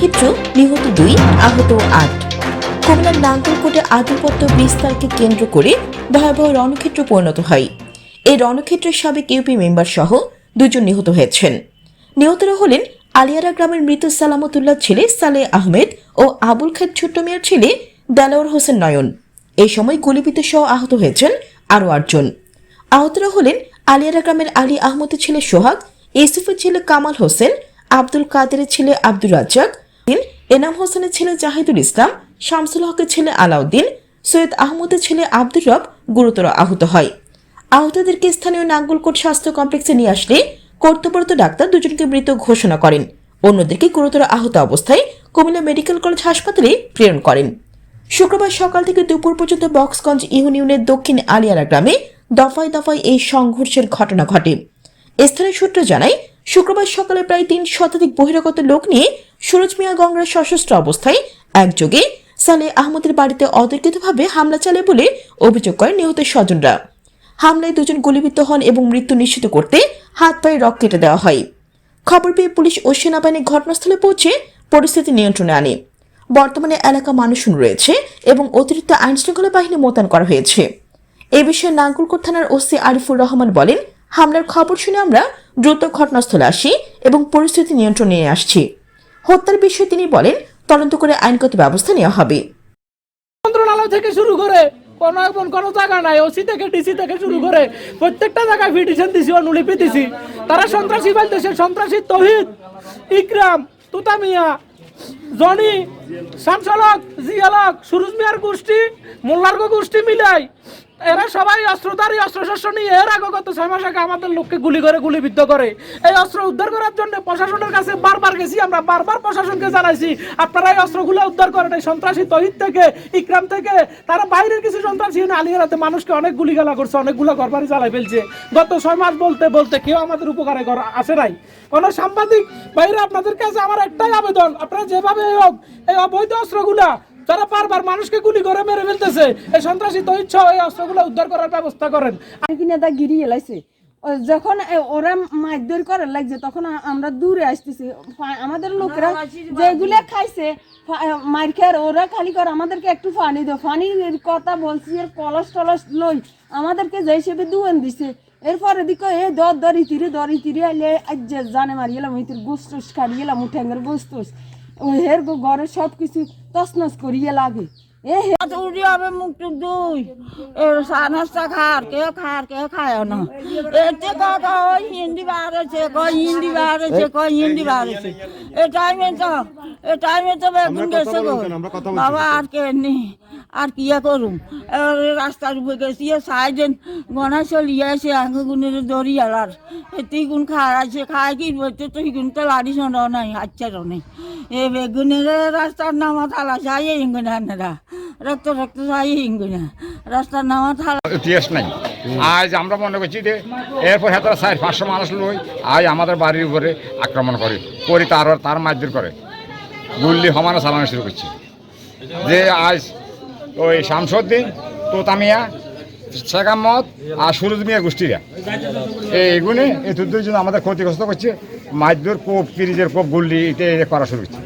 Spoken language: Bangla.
রণক্ষেত্র, নিহত 2, আহত 8। কুমিল্লার নাঙ্গলকোটে আধিপত্য বিস্তারকে কেন্দ্র করে ভয়াবহ রণক্ষেত্র পরিণত হয়। এই রণক্ষেত্রের সাবেক ইউপি মেম্বার সহ 2 জন নিহত হয়েছেন। নিহতরা হলেন আলিয়ারা গ্রামের মৃত সালামতুল্লাহ ছেলে সালেহ আহমেদ ও আবুল খায়ের ছোট্ট মিয়ার ছেলে দেলাওয়ার হোসেন নয়ন। এই সময় গুলিবিদ্ধ সহ আহত হয়েছেন আরও 8 জন। আহতরা হলেন আলিয়ারা গ্রামের আলী আহমদের ছেলে সোহাগ, ইউসুফের ছেলে কামাল হোসেন, আব্দুল কাদেরের ছেলে আব্দুর রাজ্জাক, এনাম হোসেনের ছেলে জাহিদুল ইসলাম, শামসুল হকের ছেলে আলাউদ্দিন, সৈয়দ আহমদের ছেলে আব্দুর রব গুরুতর আহত হয়। আহতদেরকে স্থানীয় নাঙ্গলকোট স্বাস্থ্য কমপ্লেক্সে নিয়ে আসলে কর্তব্যরত ডাক্তার 2 জনকে মৃত ঘোষণা করেন। অন্যদেরকে গুরুতর আহত অবস্থায় কুমিল্লা মেডিকেল কলেজ হাসপাতালে প্রেরণ করেন। শুক্রবার সকাল থেকে দুপুর পর্যন্ত বক্সগঞ্জ ইউনিয়নের দক্ষিণ আলিয়ারা গ্রামে দফায় দফায় এই সংঘর্ষের ঘটনা ঘটে। স্থানীয় সূত্র জানায়, শুক্রবার সকালে প্রায় 3 শতাধিক বহিরাগত লোক নিয়ে সুরজ মিয়া গঙ্গরা সশস্ত্র অবস্থায় একযোগে সালেহ আহমদের বাড়িতে অতর্কিতভাবে হামলা চালায় বলে অভিযোগ করেন নিহতের স্বজনরা। হামলায় 2 জন গুলিবিদ্ধ হন এবং মৃত্যু নিশ্চিত করতে হাত পায়ে রক কেটে দেওয়া হয়। খবর পেয়ে পুলিশ ও সেনাবাহিনী ঘটনাস্থলে পৌঁছে পরিস্থিতি নিয়ন্ত্রণে আনে। বর্তমানে এলাকা মানুষজন রয়েছে এবং অতিরিক্ত আইনশৃঙ্খলা বাহিনী মোতায়েন করা হয়েছে। এ বিষয়ে নাঙ্গলকোট থানার ওসি আরিফুর রহমান বলেন, হামলার খবর শুনে আমরা দ্রুত ঘটনাস্থলে আসি এবং পরিস্থিতি নিয়ন্ত্রণে নিয়ে আসছি। হত্যার বিষয়ে তিনি বলেন, তদন্ত করে আইনগত ব্যবস্থা নেওয়া হবে। মন্ত্রণালয় থেকে শুরু করে কোনো জায়গা নাই, ওসি থেকে ডিসি থেকে শুরু করে প্রত্যেকটা জায়গায় পিটিশন দিছি, অনুলিপি দিছি। তারা সন্ত্রাসী বলতেছে, সন্ত্রাসী তৌহিদ, ইকরাম, তুতামিয়া, জনি, শামসালক, জিয়ালক, সুরুজ মিয়ার গোষ্ঠী, মোল্লার্গ গোষ্ঠী মিলাই এরা সবাই অস্ত্রধারী, অস্ত্রশস্ত্র নিয়ে এর আগে গত 6 মাস আগে আমাদের লোককে গুলি করে গুলিবিদ্ধ করে। এই অস্ত্র উদ্ধার করার জন্য প্রশাসনের কাছে বারবার গেছি, আমরা বারবার প্রশাসনকে জানাইছি আপনারা এই অস্ত্রগুলো উদ্ধার করেন। এই সন্ত্রাসী তহিদ থেকে, ইকরাম থেকে, তারা বাইরের কিছু সন্ত্রাসী আলিয়ারাতে মানুষকে অনেক গুলিগালা করছে, অনেকগুলো ঘরবাড়ি জ্বালাই ফেলছে। গত 6 মাস বলতে বলতে কেউ আমাদের উপকারে আসে নাই। কোনো সাংবাদিক বাইরে আপনাদের কাছে আমার একটাই আবেদন, আপনারা যেভাবে হোক এই অবৈধ অস্ত্রগুলা যারা বারবার মানুষকে গুলি করে মেরে ফেলতেছে, এই সন্ত্রাসী তহিদ সহ এই অস্ত্রগুলো উদ্ধার করার ব্যবস্থা করেন। কিনা গিরি এলাইছে, যখন ওরা মারধর করার লাগছে তখন আমরা দূরে আসতেছি। আমাদের লোকেরা যেগুলো খাইছে মার খেয়ে ওরা খালি করে আমাদেরকে একটু পানি দাও, পানির কথা বলছি, এর কলস টলস লই আমাদেরকে যে হিসেবে দুয়েন দিছে। এরপরে দিকে এ দরি তিরে আইলে আজ জানে মারিয়েলাম, ইতির গোস্তুস খারিয়েলাম, উঠেঙ্গের গোস্তুস ওই হের ঘরে সব কিছু তছনছ করিয়ে লাগে। উড়ি হবে মুখ টুক দুই নাস্তা খার কেউ খায় না। এতে কয় হিন্দি বাড়েছে, কয় হিন্দি বাড়েছে, কয় হিন্দি বাড়েছে। এই টাইমে তো বেগুন গেছে গো বাবা, আর কে নি আর কি করুম। রাস্তার উপরে গেছি সাইডেন গনা চলিয়ে আসে আঙুগুনের দরিয়ালার এতেই গুণ খাওয়াছে, খায় কি বলতে তো হিগুন তো লাড়ি শোনা নাই, আচ্ছারও নেই। এ বেগুনের রাস্তার নামা থালা চাই ইঙ্গুনারা রক্ত চাই ইঙ্গুনা রাস্তার নামা থালা ইতিহাস নাই। আজ আমরা মনে করছি যে এরপর হয়তো 400-500 মানুষ লই আজ আমাদের বাড়ির উপরে আক্রমণ করে তার মারধর করে, গুল্লি সমানে চালানো শুরু করছে। যে আজ ওই শামসুদ্দিন, তোতামিয়া, শেখ আহমদ আর সুরজ মিয়া গোষ্ঠীরা এইগুলো এই 2 জন আমাদের ক্ষতিগ্রস্ত করছে। মারধর কোপ, ফ্রিজের কোপ, গুল্লি এটা করা শুরু করছে।